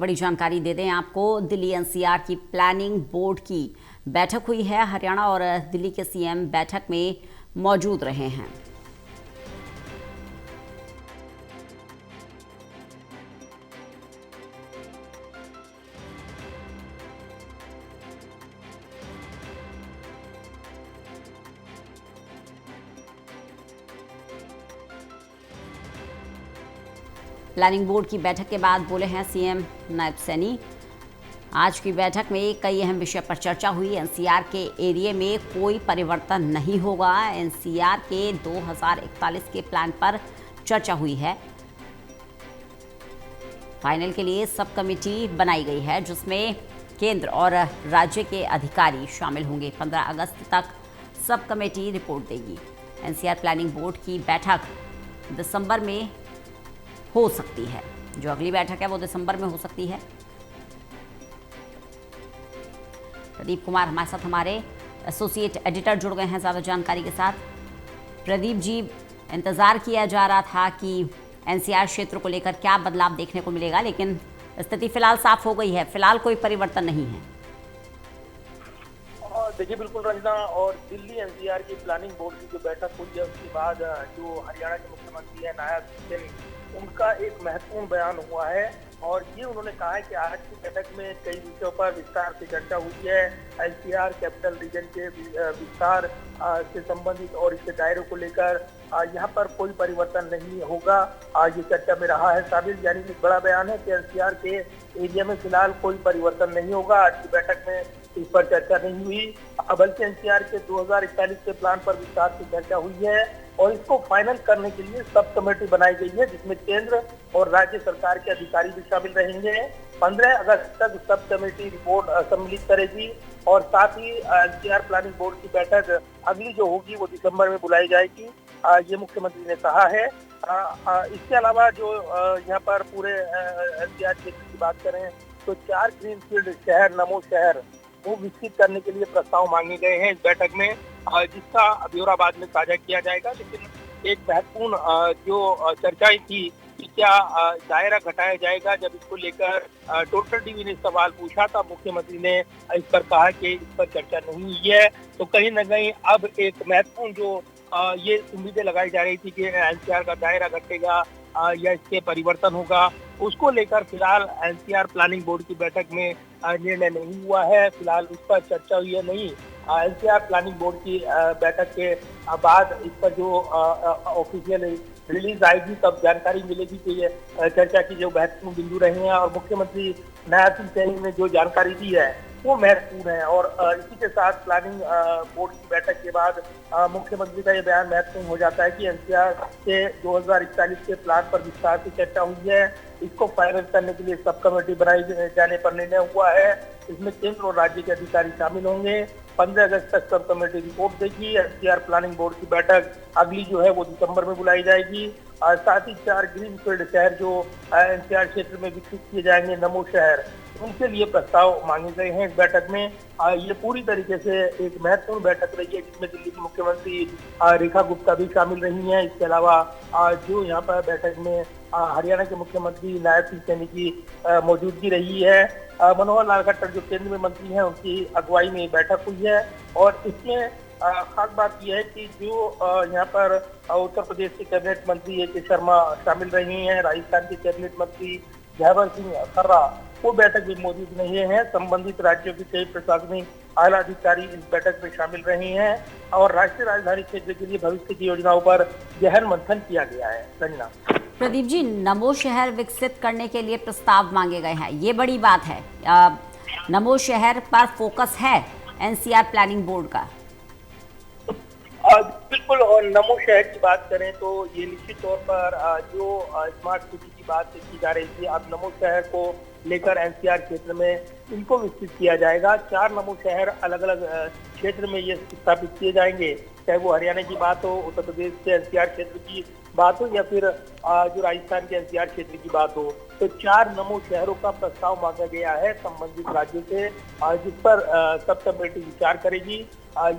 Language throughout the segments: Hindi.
बड़ी जानकारी दे दें आपको, दिल्ली एनसीआर की प्लानिंग बोर्ड की बैठक हुई है। हरियाणा और दिल्ली के सीएम बैठक में मौजूद रहे हैं। प्लानिंग बोर्ड की बैठक के बाद बोले हैं सीएम नायब सैनी। आज की बैठक में कई अहम विषय पर चर्चा हुई। एनसीआर के एरिया में कोई परिवर्तन नहीं होगा। एनसीआर के 2041 के प्लान पर चर्चा हुई है। फाइनल के लिए सब कमेटी बनाई गई है जिसमें केंद्र और राज्य के अधिकारी शामिल होंगे। 15 अगस्त तक सब कमेटी रिपोर्ट देगी। एनसीआर प्लानिंग बोर्ड की बैठक दिसंबर में हो सकती है। जो अगली बैठक है वो दिसंबर में हो सकती है। प्रदीप कुमार हमारे साथ, हमारे एसोसिएट एडिटर जुड़ गए हैं ज़्यादा जानकारी के साथ। प्रदीप जी, इंतज़ार किया जा रहा था कि एनसीआर क्षेत्र को लेकर क्या बदलाव देखने को मिलेगा, लेकिन स्थिति फिलहाल साफ हो गई है। फिलहाल कोई परिवर्तन नहीं है। देखिए, बिल्कुल रंजना, और दिल्ली एनसीआर की प्लानिंग बोर्ड की जो बैठक हुई है उसके बाद जो हरियाणा के मुख्यमंत्री है नायब सैनी, उनका एक महत्वपूर्ण बयान हुआ है। और ये उन्होंने कहा है कि आज की बैठक में कई विषयों पर विस्तार से चर्चा हुई है। एनसीआर कैपिटल रीजन के विस्तार से संबंधित और इसके दायरे को लेकर यहाँ पर कोई परिवर्तन नहीं होगा, ये चर्चा में रहा है शामिल। यानी एक बड़ा बयान है कि एनसीआर के एरिया में फिलहाल कोई परिवर्तन नहीं होगा। आज की बैठक में इस पर चर्चा नहीं हुई, बल्कि एनसीआर के 2041 के प्लान पर विस्तार से चर्चा हुई है। और इसको फाइनल करने के लिए सब कमेटी बनाई गई है जिसमें केंद्र और राज्य सरकार के अधिकारी भी शामिल रहेंगे। 15 अगस्त तक सब कमेटी रिपोर्ट सम्मिलित करेगी और साथ ही एनसीआर प्लानिंग बोर्ड की बैठक अगली जो होगी वो दिसंबर में बुलाई जाएगी, ये मुख्यमंत्री ने कहा है। इसके अलावा जो यहाँ पर पूरे एनसीआर क्षेत्र की बात करें तो 4 ग्रीनफील्ड शहर, नमो शहर, वो विकसित करने के लिए प्रस्ताव मांगे गए हैं इस बैठक में, जिसका ब्यौरा बाद में साझा किया जाएगा। लेकिन एक महत्वपूर्ण जो चर्चाएं थी कि क्या दायरा घटाया जाएगा, जब इसको लेकर डॉक्टर टीवी ने सवाल पूछा था, मुख्यमंत्री ने इस पर कहा कि इस पर चर्चा नहीं हुई है। तो कहीं न कहीं अब एक महत्वपूर्ण जो ये उम्मीदें लगाई जा रही थी कि एनसीआर का दायरा घटेगा या इसके परिवर्तन होगा, उसको लेकर फिलहाल एनसीआर प्लानिंग बोर्ड की बैठक में निर्णय नहीं हुआ है। फिलहाल उस पर चर्चा हुई है नहीं। एनसीआर प्लानिंग बोर्ड की बैठक के बाद इस पर जो ऑफिशियल रिलीज आएगी तब जानकारी मिलेगी कि ये चर्चा की जो महत्वपूर्ण बिंदु रहे हैं। और मुख्यमंत्री नायब सैनी ने जो जानकारी दी है वो महत्वपूर्ण है। और इसी के साथ प्लानिंग बोर्ड की बैठक के बाद मुख्यमंत्री का ये बयान महत्वपूर्ण हो जाता है कि एनसीआर के 2041 के प्लान पर विस्तार से चर्चा हुई है। इसको फाइनल करने के लिए सब कमेटी बनाई जाने पर निर्णय हुआ है। इसमें केंद्र और राज्य के अधिकारी शामिल होंगे। 15 अगस्त तक सब कमेटी रिपोर्ट देगी। एनसीआर प्लानिंग बोर्ड की बैठक अगली जो है वो दिसंबर में बुलाई जाएगी। साथ ही 4 ग्रीनफील्ड शहर जो एनसीआर क्षेत्र में विकसित किए जाएंगे, नमो शहर, उनके लिए प्रस्ताव मांगे गए हैं इस बैठक में। ये पूरी तरीके से एक महत्वपूर्ण बैठक रही है जिसमें दिल्ली की मुख्यमंत्री रेखा गुप्ता भी शामिल रही हैं। इसके अलावा जो यहाँ पर बैठक में हरियाणा के मुख्यमंत्री नायब सिंह सैनी की मौजूदगी रही है। मनोहर लाल खट्टर जो केंद्र में मंत्री हैं उनकी अगुवाई में बैठक हुई है। और इसमें खास बात यह है कि जो यहाँ पर उत्तर प्रदेश के कैबिनेट मंत्री A.K. शर्मा शामिल रही हैं, राजस्थान के कैबिनेट मंत्री जयवर सिंह खर्रा वो बैठक में मौजूद नहीं है। संबंधित राज्यों के कई प्रशासनिक आला अधिकारी इस बैठक में शामिल रहे हैं और राष्ट्रीय राजधानी क्षेत्र के लिए भविष्य की योजनाओं पर गहन मंथन किया गया है। रंजना। प्रदीप जी, नमो शहर विकसित करने के लिए प्रस्ताव मांगे गए हैं, ये बड़ी बात है। नमो शहर पर फोकस है एनसीआर प्लानिंग बोर्ड का। बिल्कुल, और नमो शहर की बात करें तो ये निश्चित तौर पर जो स्मार्ट सिटी की बात की जा रही थी, अब नमो शहर को लेकर एनसीआर क्षेत्र में इनको विकसित किया जाएगा। 4 नमो शहर अलग अलग क्षेत्र में ये स्थापित किए जाएंगे, चाहे वो हरियाणा की बात हो, उत्तर प्रदेश के एनसीआर क्षेत्र की बात हो या फिर जो राजस्थान के एनसीआर क्षेत्र की बात हो। तो 4 नमो शहरों का प्रस्ताव मांगा गया है संबंधित राज्यों से, जिस पर सब कमेटी विचार करेगी।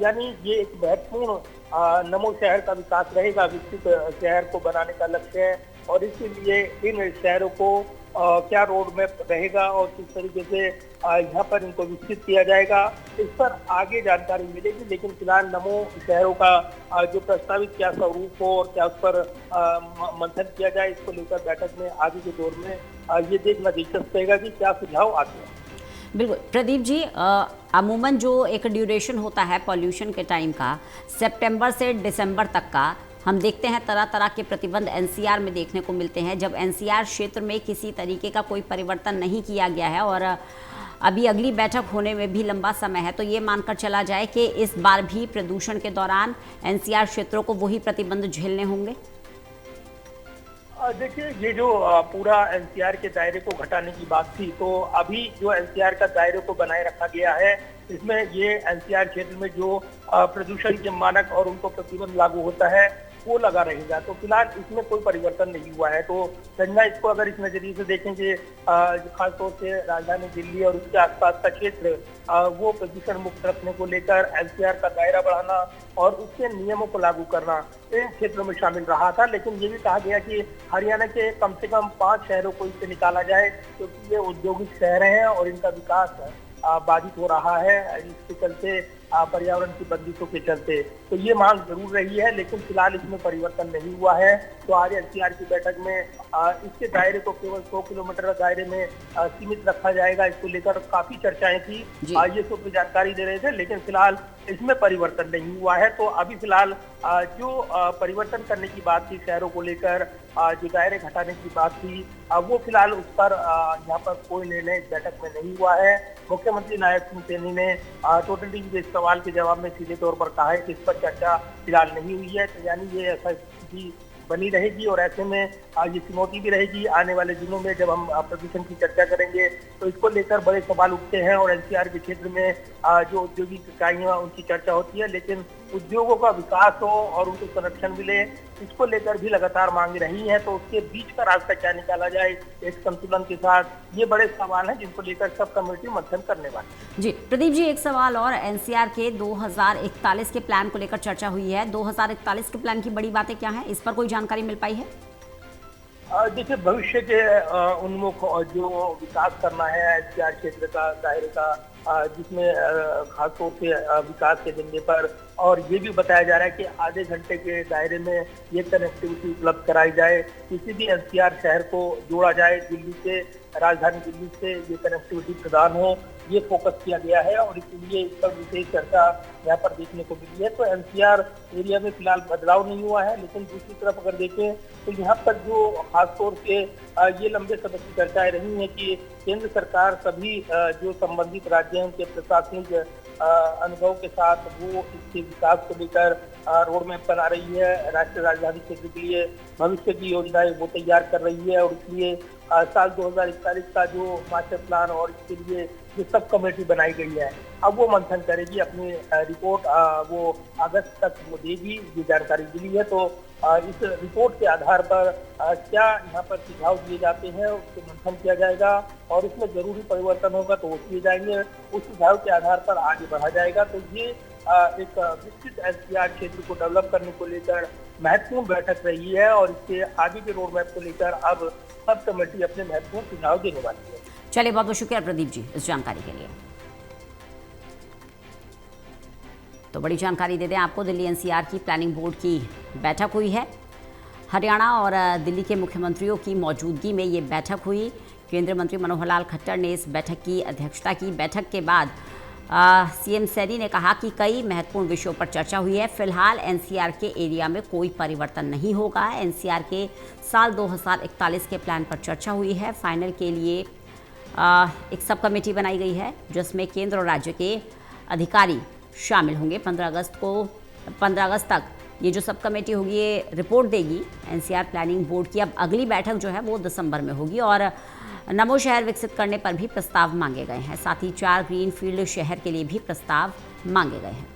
यानी ये एक महत्वपूर्ण नमो शहर का विकास रहेगा, विकसित शहर को बनाने का लक्ष्य है। और इसके लिए इन शहरों को क्या रोड मैप रहेगा और किस तरीके से यहाँ पर इनको विकसित किया जाएगा, इस पर आगे जानकारी मिलेगी। लेकिन फिलहाल नमो शहरों का जो प्रस्तावित क्या स्वरूप हो और क्या उस पर मंथन किया जाए, इसको लेकर बैठक में आगे के दौर में ये देखना दिलचस्प रहेगा कि क्या सुझाव आते हैं। बिल्कुल प्रदीप जी, अमूमन जो एक ड्यूरेशन होता है पॉल्यूशन के टाइम का, सितंबर से दिसंबर तक का, हम देखते हैं तरह तरह के प्रतिबंध एनसीआर में देखने को मिलते हैं। जब एनसीआर क्षेत्र में किसी तरीके का कोई परिवर्तन नहीं किया गया है और अभी अगली बैठक होने में भी लंबा समय है, तो ये मानकर चला जाए कि इस बार भी प्रदूषण के दौरान एनसीआर क्षेत्रों को वही प्रतिबंध झेलने होंगे। देखिए, ये जो पूरा एनसीआर के दायरे को घटाने की बात थी, तो अभी जो एनसीआर का दायरे को बनाए रखा गया है, इसमें ये एनसीआर क्षेत्र में जो प्रदूषण के मानक और उनको प्रतिबंध लागू होता है वो लगा रहेगा। तो फिलहाल इसमें कोई परिवर्तन नहीं हुआ है। तो संजना, इसको अगर इस नजरिए से देखेंगे, खासतौर से राजधानी दिल्ली और उसके आसपास का क्षेत्र वो प्रदूषण मुक्त रखने को लेकर एनसीआर का दायरा बढ़ाना और उसके नियमों को लागू करना इन क्षेत्रों में शामिल रहा था। लेकिन ये भी कहा गया कि हरियाणा के कम से कम 5 शहरों को इससे निकाला जाए, क्योंकि ये औद्योगिक शहर हैं और इनका विकास बाधित हो रहा है इसके चलते, पर्यावरण की बंदिशों के चलते। तो ये मांग जरूर रही है, लेकिन फिलहाल इसमें परिवर्तन नहीं हुआ है। तो आज एनसीआर की बैठक में इसके दायरे को केवल 100 किलोमीटर दायरे में सीमित रखा जाएगा, इसको लेकर काफी चर्चाएं थी। ये सब जानकारी दे रहे थे, लेकिन फिलहाल इसमें परिवर्तन नहीं हुआ है। तो अभी फिलहाल जो परिवर्तन करने की बात थी शहरों को लेकर, जो दायरे घटाने की बात थी, वो फिलहाल उस पर यहाँ पर कोई निर्णय इस बैठक में नहीं हुआ है। मुख्यमंत्री नायब सिंह सैनी ने टोटल टीवी के सवाल के जवाब में सीधे तौर पर कहा है कि इस पर चर्चा फिलहाल नहीं हुई है। तो यानी ये ऐसा स्थिति बनी रहेगी और ऐसे में ये चुनौती भी रहेगी आने वाले दिनों में। जब हम प्रदूषण की चर्चा करेंगे तो इसको लेकर बड़े सवाल उठते हैं और एनसीआर के क्षेत्र में जो औद्योगिक इकाइयां उनकी चर्चा होती है, लेकिन उद्योगों का विकास हो और उनको संरक्षण मिले, इसको लेकर भी लगातार मांग रही है। तो उसके बीच का रास्ता क्या निकाला जाए एक संतुलन के साथ, ये बड़े सवाल हैं जिनको लेकर सब कमेटी मंथन करने वाली। जी प्रदीप जी, एक सवाल और, एनसीआर के 2041 के प्लान को लेकर चर्चा हुई है। 2041 के प्लान की बड़ी बातें क्या हैं, इस पर कोई जानकारी मिल पाई है? देखिए, भविष्य के उन्मुख जो विकास करना है एनसीआर क्षेत्र का दायरे का, जिसमें खासतौर से विकास के एजेंडे पर, और ये भी बताया जा रहा है कि आधे घंटे के दायरे में ये कनेक्टिविटी उपलब्ध कराई जाए, किसी भी एनसीआर शहर को जोड़ा जाए, दिल्ली से, राजधानी दिल्ली से ये कनेक्टिविटी प्रदान हो, ये फोकस किया गया है और इसलिए इस पर विशेष चर्चा यहाँ पर देखने को मिली है। तो एनसीआर एरिया में फिलहाल बदलाव नहीं हुआ है, लेकिन दूसरी तरफ अगर देखें तो यहाँ पर जो खासतौर से ये लंबे समय की चर्चाएं रही हैं कि केंद्र सरकार सभी जो संबंधित राज्य हैं उनके प्रशासनिक अनुभव के साथ वो इसके विकास को लेकर रोड मैप बना रही है, राष्ट्रीय राजधानी क्षेत्र के लिए भविष्य की योजनाएं वो तैयार कर रही है और इसलिए साल 2041 का जो मास्टर प्लान और इसके लिए जो सब कमेटी बनाई गई है, अब वो मंथन करेगी, अपनी रिपोर्ट वो अगस्त तक वो देगी, ये जानकारी मिली है। तो इस रिपोर्ट के आधार पर क्या यहाँ पर सुझाव दिए जाते हैं उसको मंथन किया जाएगा और उसमें जरूरी परिवर्तन होगा तो वो किए जाएंगे, उस सुझाव के आधार पर आगे बढ़ा जाएगा। तो ये एक विकसित एनसीआर क्षेत्र को डेवलप करने को लेकर महत्वपूर्ण बैठक रही है और इसके आगे के रोड मैप को लेकर अब सब कमेटी अपने महत्वपूर्ण सुझाव देने वाली है। चलिए, बहुत बहुत शुक्रिया प्रदीप जी इस जानकारी के लिए। तो बड़ी जानकारी दे दें आपको, दिल्ली एनसीआर की प्लानिंग बोर्ड की बैठक हुई है। हरियाणा और दिल्ली के मुख्यमंत्रियों की मौजूदगी में ये बैठक हुई। केंद्रीय मंत्री मनोहर लाल खट्टर ने इस बैठक की अध्यक्षता की। बैठक के बाद सीएम सैनी ने कहा कि कई महत्वपूर्ण विषयों पर चर्चा हुई है। फिलहाल एनसीआर के एरिया में कोई परिवर्तन नहीं होगा। एनसीआर के साल 2041 के प्लान पर चर्चा हुई है। फाइनल के लिए एक सब कमेटी बनाई गई है जिसमें केंद्र और राज्य के अधिकारी शामिल होंगे। 15 अगस्त तक ये जो सब कमेटी होगी ये रिपोर्ट देगी। एनसीआर प्लानिंग बोर्ड की अब अगली बैठक जो है वो दिसंबर में होगी और नमो शहर विकसित करने पर भी प्रस्ताव मांगे गए हैं। साथ ही 4 ग्रीन फील्ड शहर के लिए भी प्रस्ताव मांगे गए हैं।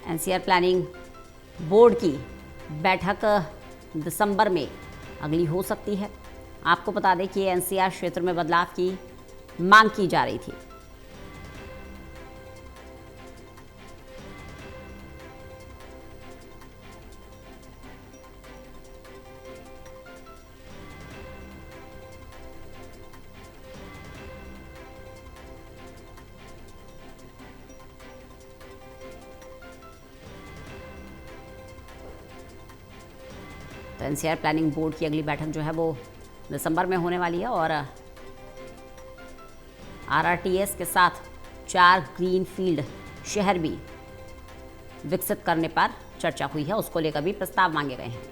एनसीआर प्लानिंग बोर्ड की बैठक दिसंबर में अगली हो सकती है। आपको बता दें कि एनसीआर क्षेत्र में बदलाव की मांग की जा रही थी। तो एनसीआर प्लानिंग बोर्ड की अगली बैठक जो है वो दिसंबर में होने वाली है और आरआरटीएस के साथ 4 ग्रीनफील्ड शहर भी विकसित करने पर चर्चा हुई है। उसको लेकर भी प्रस्ताव मांगे गए हैं।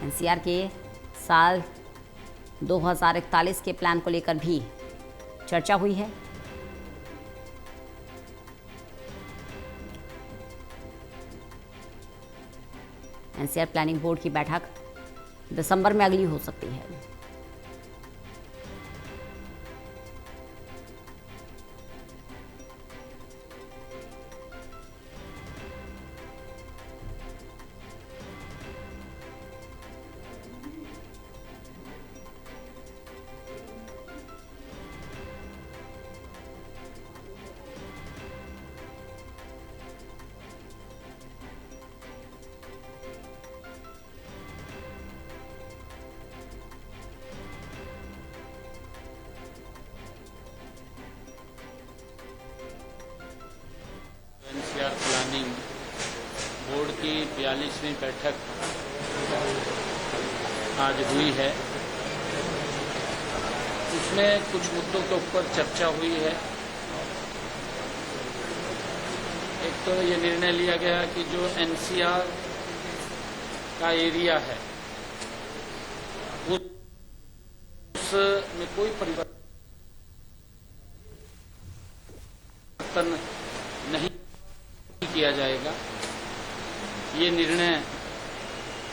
एनसीआर के साल 2041 के प्लान को लेकर भी चर्चा हुई है। एनसीआर प्लानिंग बोर्ड की बैठक दिसंबर में अगली हो सकती है। एनसीआर प्लानिंग बोर्ड की 42वीं बैठक आज हुई है। उसमें कुछ मुद्दों के ऊपर चर्चा हुई है। एक तो ये निर्णय लिया गया कि जो एनसीआर का एरिया है उसमें कोई परिवर्तन नहीं किया जाएगा। ये निर्णय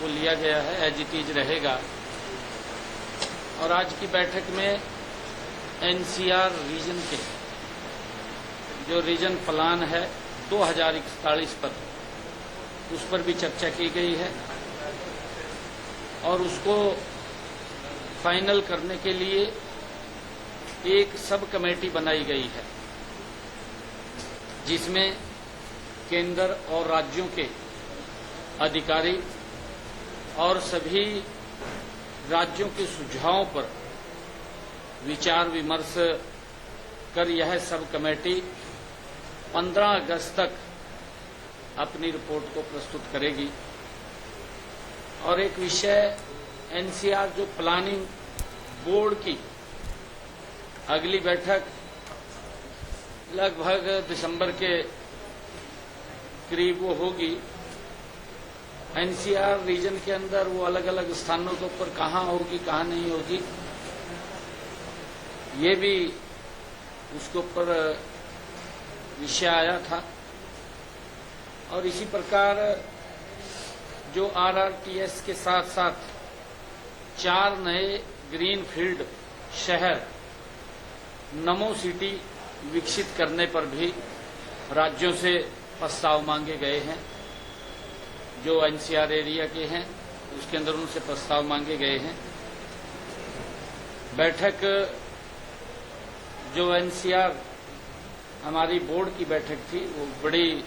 वो लिया गया है, एज इट इज रहेगा। और आज की बैठक में एनसीआर रीजन के जो रीजन प्लान है 2041 पर, उस पर भी चर्चा की गई है और उसको फाइनल करने के लिए एक सब कमेटी बनाई गई है जिसमें केंद्र और राज्यों के अधिकारी और सभी राज्यों के सुझावों पर विचार विमर्श कर यह सब कमेटी 15 अगस्त तक अपनी रिपोर्ट को प्रस्तुत करेगी। और एक विषय एनसीआर जो प्लानिंग बोर्ड की अगली बैठक लगभग दिसंबर के करीब वो होगी। एनसीआर रीजन के अंदर वो अलग अलग स्थानों के ऊपर कहाँ होगी कहाँ नहीं होगी, ये भी उसके ऊपर विषय आया था। और इसी प्रकार जो आरआरटीएस के साथ साथ 4 नए ग्रीनफील्ड शहर नमो सिटी विकसित करने पर भी राज्यों से प्रस्ताव मांगे गए हैं। जो एनसीआर एरिया के हैं उसके अंदर उनसे प्रस्ताव मांगे गए हैं। बैठक जो एनसीआर हमारी बोर्ड की बैठक थी वो बड़ी,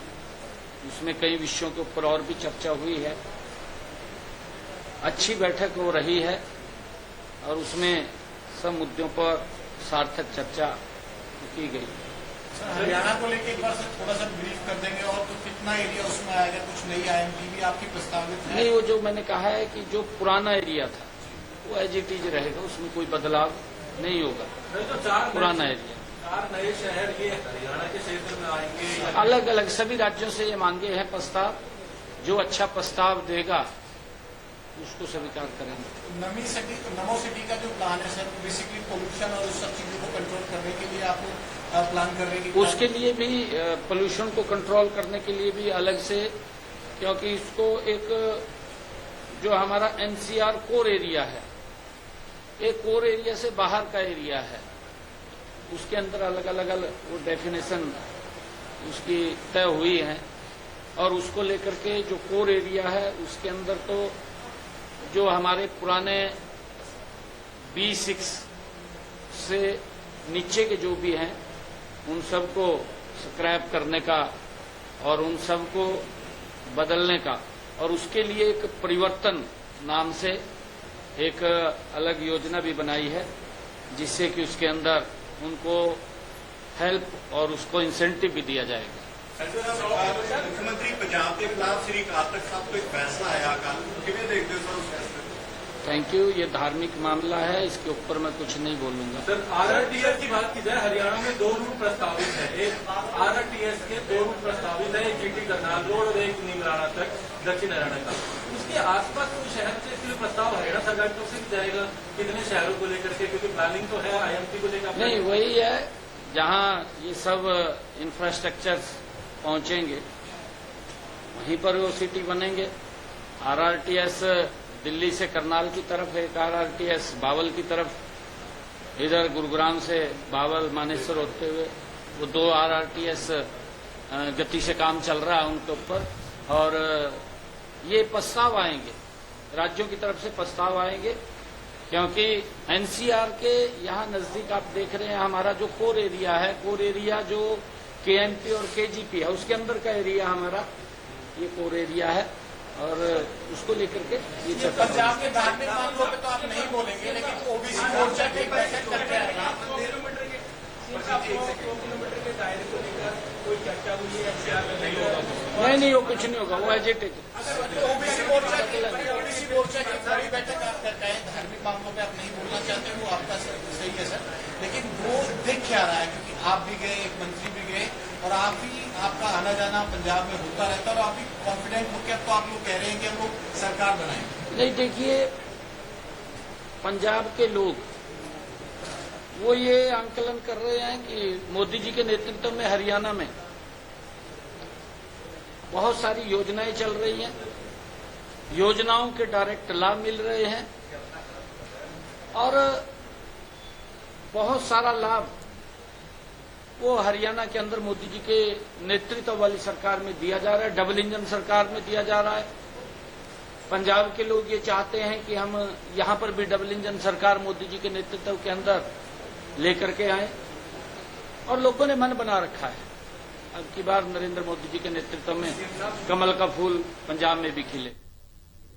उसमें कई विषयों के ऊपर और भी चर्चा हुई है। अच्छी बैठक हो रही है और उसमें सब मुद्दों पर सार्थक चर्चा की गई। हरियाणा को लेकर एक बार से थोड़ा सा ब्रीफ कर देंगे। और तो कितना एरिया उसमें आएगा, कुछ नई आईएमपी भी आपकी प्रस्तावित है? नहीं, वो जो मैंने कहा है कि जो पुराना एरिया था वो एज इट इज रहेगा, उसमें कोई बदलाव नहीं होगा। पुराना एरिया 4 नए शहर ये हरियाणा के क्षेत्र में आएंगे, अलग अलग सभी राज्यों से ये मांगे हैं प्रस्ताव। जो अच्छा प्रस्ताव देगा उसको स्वीकार करेंगे। नमो सिटी का जो प्लान है सर, बेसिकली पोल्यूशन और उस सब चीजों को कंट्रोल करने के लिए आप प्लान कर रहे हैं? उसके लिए भी पोल्यूशन को कंट्रोल करने के लिए भी अलग से क्योंकि इसको एक जो हमारा एनसीआर कोर एरिया है, एक कोर एरिया से बाहर का एरिया है, उसके अंदर अलग अलग वो डेफिनेशन उसकी तय हुई है और उसको लेकर के जो कोर एरिया है उसके अंदर तो जो हमारे पुराने B6 से नीचे के जो भी हैं उन सबको स्क्रैप करने का और उन सबको बदलने का और उसके लिए एक परिवर्तन नाम से एक अलग योजना भी बनाई है, जिससे कि उसके अंदर उनको हेल्प और उसको इंसेंटिव भी दिया जाएगा। मुख्यमंत्री पंजाब के खिलाफ श्री अकाल तख्त साहब को एक फैसला आया कल, किवें देखते हो सर उस फैसले? Thank you. ये धार्मिक मामला है, इसके ऊपर मैं कुछ नहीं बोलूंगा। सर, RRTS की बात की जाए, हरियाणा में 2 रूट प्रस्तावित है। एक RRTS के 2 रूट प्रस्तावित है, एक GT करनाल रोड और एक नीमराणा तक दक्षिण हरियाणा का। उसके आसपास कोई शहर से इसके लिए प्रस्ताव हरियाणा सरकार की ओर से जाएगा? कितने शहरों को लेकर के, क्योंकि प्लानिंग तो है IMT को लेकर? नहीं, वही है, जहाँ ये सब इंफ्रास्ट्रक्चर पहुंचेंगे वहीं पर वो सिटी बनेंगे। RRTS दिल्ली से करनाल की तरफ है, एक RRTS बावल की तरफ, इधर गुरुग्राम से बावल मानेसर होते हुए वो 2 RRTS गति से काम चल रहा है उनके ऊपर। और ये प्रस्ताव आएंगे, राज्यों की तरफ से प्रस्ताव आएंगे, क्योंकि एनसीआर के यहाँ नजदीक आप देख रहे हैं हमारा जो कोर एरिया है, कोर एरिया जो KMP और KGP है उसके अंदर का एरिया हमारा ये कोर एरिया है और उसको लेकर के ये चर्चा। पंजाब के धार्मिक मामलों पे तो आप नहीं बोलेंगे, लेकिन OBC मोर्चा की बैठक करके आएगा। 2 किलोमीटर के दायरे को लेकर कोई चर्चा हुई है? नहीं, वो कुछ नहीं होगा, वो एजिटेट। OBC मोर्चा की बड़ी बैठक आप करके आए, धार्मिक मामलों पे आप नहीं बोलना चाहते, वो आपका सही है सर, लेकिन वो दिख क्या रहा है, क्योंकि आप भी गए, एक मंत्री भी गए और आपका आना जाना पंजाब में होता रहता है और आप भी कॉन्फिडेंट होकर अब तो आप लोग कह रहे हैं कि हम लोग सरकार बनाएंगे। नहीं, देखिए, पंजाब के लोग वो ये आंकलन कर रहे हैं कि मोदी जी के नेतृत्व में हरियाणा में बहुत सारी योजनाएं चल रही हैं, योजनाओं के डायरेक्ट लाभ मिल रहे हैं और बहुत सारा लाभ वो हरियाणा के अंदर मोदी जी के नेतृत्व वाली सरकार में दिया जा रहा है, डबल इंजन सरकार में दिया जा रहा है। पंजाब के लोग ये चाहते हैं कि हम यहां पर भी डबल इंजन सरकार मोदी जी के नेतृत्व के अंदर लेकर के आए और लोगों ने मन बना रखा है अब की बार नरेंद्र मोदी जी के नेतृत्व में कमल का फूल पंजाब में भी खिले।